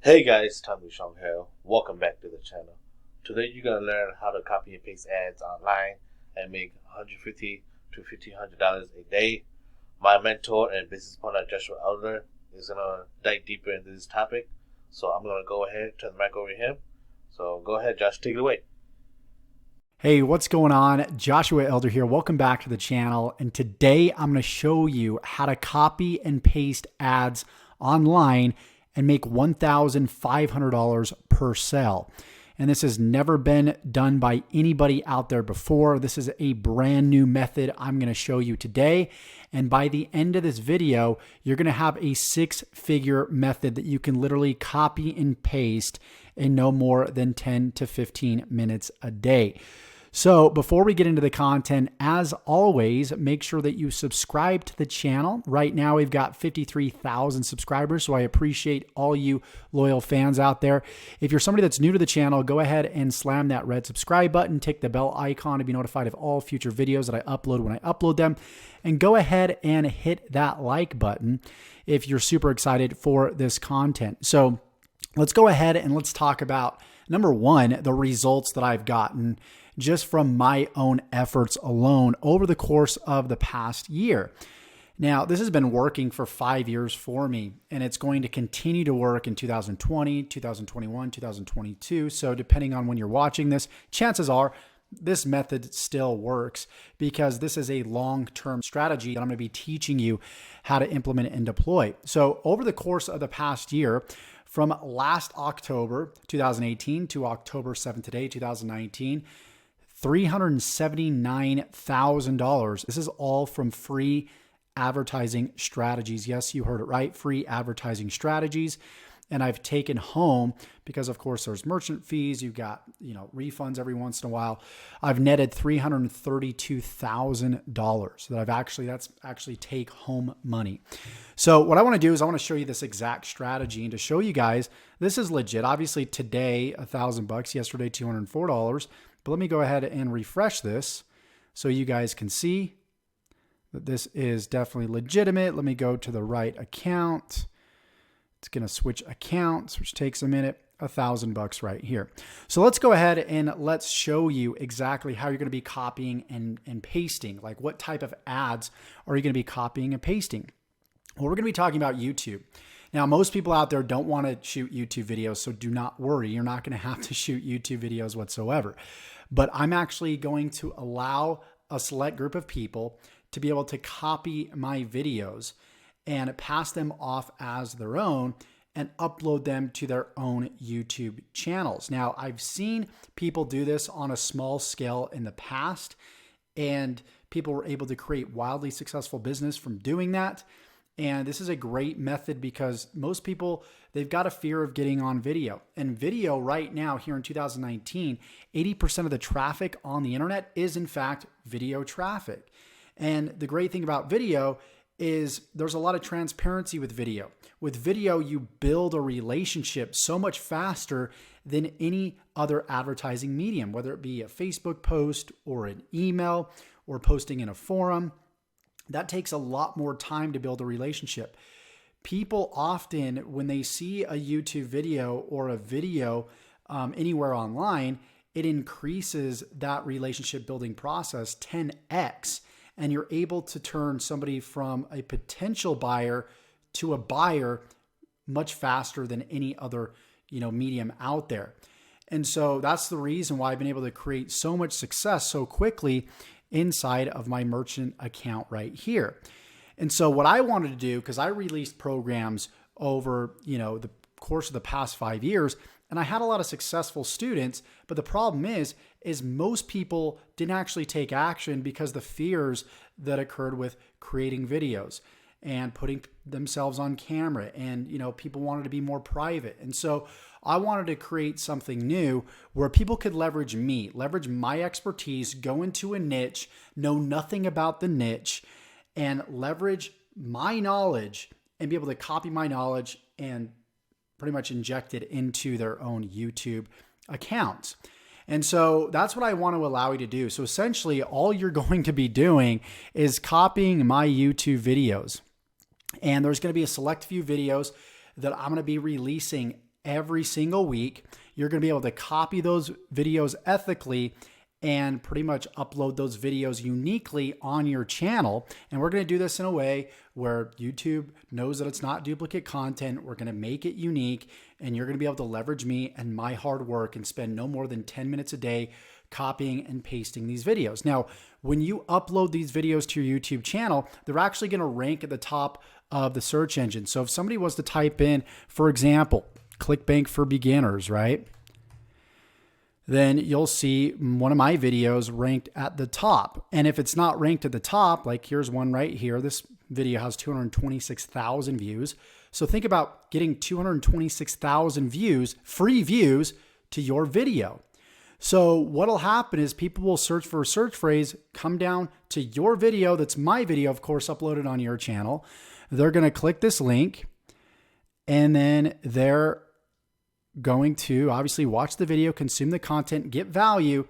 Hey guys, Tommy Shong here. Welcome back to the channel. Today you're gonna learn how to copy and paste ads online and make $150 to $1,500 a day. My mentor and business partner Joshua Elder is gonna dive deeper into this topic. So I'm gonna go ahead and turn the mic over to him. So go ahead, Josh, take it away. Hey, what's going on? Joshua Elder here. Welcome back to the channel. And today I'm going to show you how to copy and paste ads online and make $1,500 per sale. And this has never been done by anybody out there before. This is a brand new method I'm going to show you today. And by the end of this video, you're going to have a six-figure method that you can literally copy and paste in no more than 10 to 15 minutes a day. So before we get into the content, as always, make sure that you subscribe to the channel. Right now, we've got 53,000 subscribers, so I appreciate all you loyal fans out there. If you're somebody that's new to the channel, go ahead and slam that red subscribe button, tick the bell icon to be notified of all future videos that I upload when I upload them, and go ahead and hit that like button if you're super excited for this content. So let's go ahead and let's talk about, number one, the results that I've gotten just from my own efforts alone over the course of the past year. Now, this has been working for 5 years for me, and it's going to continue to work in 2020, 2021, 2022. So depending on when you're watching this, chances are this method still works because this is a long-term strategy that I'm going to be teaching you how to implement and deploy. So over the course of the past year, from last October 2018 to October 7th today, 2019, $379,000. This is all from free advertising strategies. Yes, you heard it right. Free advertising strategies. And I've taken home, because of course there's merchant fees, you've got, refunds every once in a while. I've netted $332,000 that's actually take home money. So what I want to do is I want to show you this exact strategy, and to show you guys, this is legit. Obviously today, $1,000, yesterday, $204. But let me go ahead and refresh this so you guys can see that this is definitely legitimate. Let me go to the right account. It's going to switch accounts, which takes a minute. $1,000 right here. So let's go ahead and let's show you exactly how you're going to be copying and pasting. Like, what type of ads are you going to be copying and pasting? Well, we're going to be talking about YouTube. Now, most people out there don't want to shoot YouTube videos, so do not worry. You're not going to have to shoot YouTube videos whatsoever. But I'm actually going to allow a select group of people to be able to copy my videos and pass them off as their own and upload them to their own YouTube channels. Now, I've seen people do this on a small scale in the past, and people were able to create wildly successful business from doing that. And this is a great method because most people, they've got a fear of getting on video. And video right now here in 2019, 80% of the traffic on the internet is in fact video traffic. And the great thing about video is there's a lot of transparency with video. With video, you build a relationship so much faster than any other advertising medium, whether it be a Facebook post or an email or posting in a forum. That takes a lot more time to build a relationship. People often, when they see a YouTube video or a video anywhere online, it increases that relationship building process 10x. And you're able to turn somebody from a potential buyer to a buyer much faster than any other, medium out there. And so that's the reason why I've been able to create so much success so quickly inside of my merchant account right here. And so what I wanted to do, because I released programs over, the course of the past 5 years, and I had a lot of successful students, but the problem is most people didn't actually take action because the fears that occurred with creating videos and putting themselves on camera, and people wanted to be more private. And so I wanted to create something new where people could leverage me, leverage my expertise, go into a niche, know nothing about the niche, and leverage my knowledge and be able to copy my knowledge and pretty much inject it into their own YouTube accounts. And so that's what I want to allow you to do. So essentially, all you're going to be doing is copying my YouTube videos. And there's going to be a select few videos that I'm going to be releasing every single week. You're going to be able to copy those videos ethically and pretty much upload those videos uniquely on your channel. And we're going to do this in a way where YouTube knows that it's not duplicate content. We're going to make it unique, and you're going to be able to leverage me and my hard work and spend no more than 10 minutes a day copying and pasting these videos. Now, when you upload these videos to your YouTube channel, they're actually going to rank at the top of the search engine. So if somebody was to type in, for example, ClickBank for beginners, right? Then you'll see one of my videos ranked at the top. And if it's not ranked at the top, like here's one right here, this video has 226,000 views. So think about getting 226,000 views, free views to your video. So what'll happen is people will search for a search phrase, come down to your video, that's my video, of course, uploaded on your channel. They're going to click this link, and then they're going to obviously watch the video, consume the content, get value,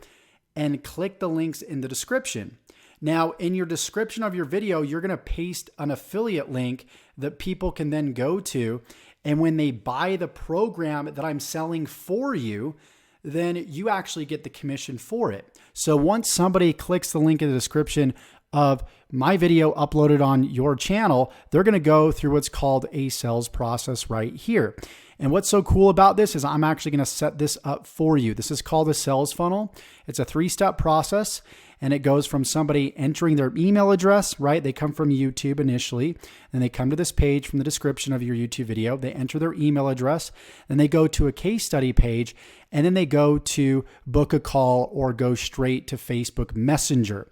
and click the links in the description. Now, in your description of your video, you're going to paste an affiliate link that people can then go to. And when they buy the program that I'm selling for you, then you actually get the commission for it. So once somebody clicks the link in the description of my video uploaded on your channel, they're going to go through what's called a sales process right here. And what's so cool about this is I'm actually going to set this up for you. This is called a sales funnel. It's a 3-step process, and it goes from somebody entering their email address, right? They come from YouTube initially, and they come to this page from the description of your YouTube video. They enter their email address, then they go to a case study page, and then they go to book a call or go straight to Facebook Messenger.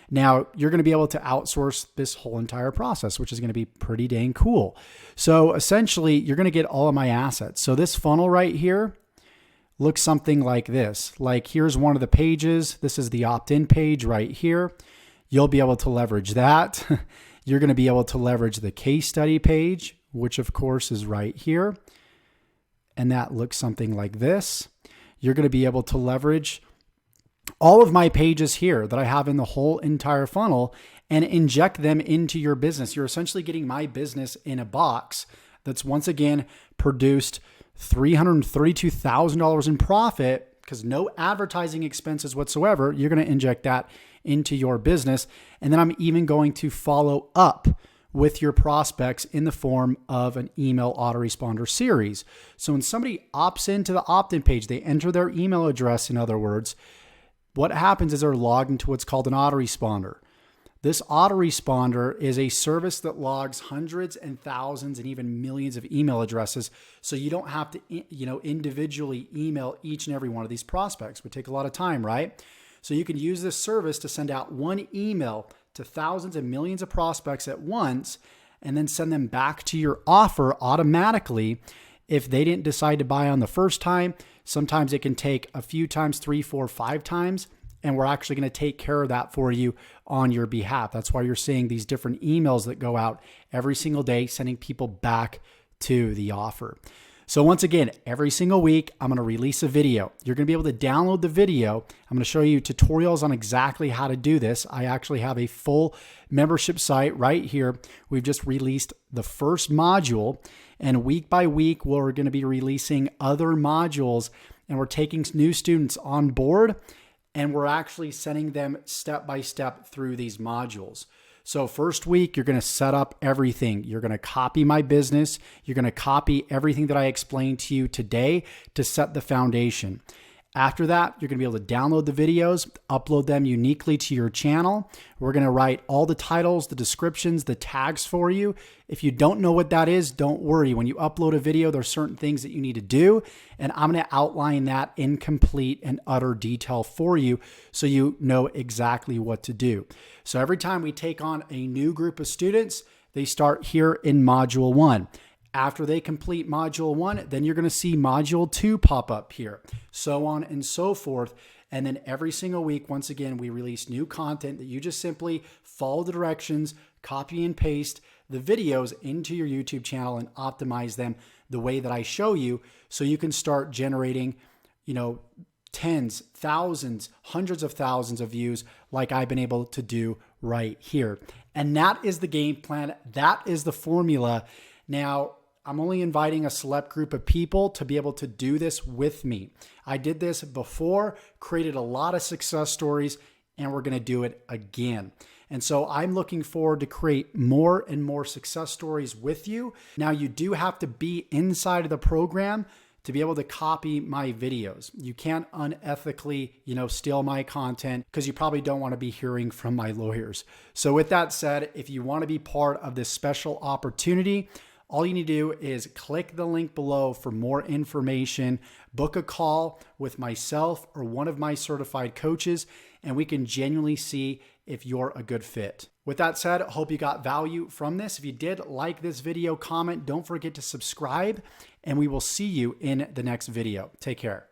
Now, you're going to be able to outsource this whole entire process, which is going to be pretty dang cool. So essentially, you're going to get all of my assets. So this funnel right here looks something like this. Like here's one of the pages. This is the opt-in page right here. You'll be able to leverage that. You're going to be able to leverage the case study page, which of course is right here. And that looks something like this. You're going to be able to leverage all of my pages here that I have in the whole entire funnel and inject them into your business. You're essentially getting my business in a box that's once again produced $332,000 in profit because no advertising expenses whatsoever. You're going to inject that into your business. And then I'm even going to follow up with your prospects in the form of an email autoresponder series. So when somebody opts into the opt-in page, they enter their email address, in other words, what happens is they're logged into what's called an autoresponder. This autoresponder is a service that logs hundreds and thousands and even millions of email addresses. So you don't have to, individually email each and every one of these prospects. It would take a lot of time, right? So you can use this service to send out one email to thousands and millions of prospects at once, and then send them back to your offer automatically. If they didn't decide to buy on the first time, sometimes it can take a few times, 3, 4, 5 times, and we're actually going to take care of that for you on your behalf. That's why you're seeing these different emails that go out every single day, sending people back to the offer. So once again, every single week, I'm going to release a video. You're going to be able to download the video. I'm going to show you tutorials on exactly how to do this. I actually have a full membership site right here. We've just released the first module, and week by week, we're going to be releasing other modules, and we're taking new students on board, and we're actually sending them step by step through these modules. So first week, you're going to set up everything. You're going to copy my business. You're going to copy everything that I explained to you today to set the foundation. After that, you're going to be able to download the videos, upload them uniquely to your channel. We're going to write all the titles, the descriptions, the tags for you. If you don't know what that is, don't worry. When you upload a video, there are certain things that you need to do, and I'm going to outline that in complete and utter detail for you so you know exactly what to do. So every time we take on a new group of students, they start here in Module 1. After they complete Module 1, then you're going to see Module 2 pop up here, so on and so forth. And then every single week, once again, we release new content that you just simply follow the directions, copy and paste the videos into your YouTube channel and optimize them the way that I show you so you can start generating, tens, thousands, hundreds of thousands of views like I've been able to do right here. And that is the game plan. That is the formula. Now, I'm only inviting a select group of people to be able to do this with me. I did this before, created a lot of success stories, and we're going to do it again. And so I'm looking forward to create more and more success stories with you. Now, you do have to be inside of the program to be able to copy my videos. You can't unethically, steal my content because you probably don't want to be hearing from my lawyers. So with that said, if you want to be part of this special opportunity, all you need to do is click the link below for more information, book a call with myself or one of my certified coaches, and we can genuinely see if you're a good fit. With that said, I hope you got value from this. If you did like this video, comment, don't forget to subscribe, and we will see you in the next video. Take care.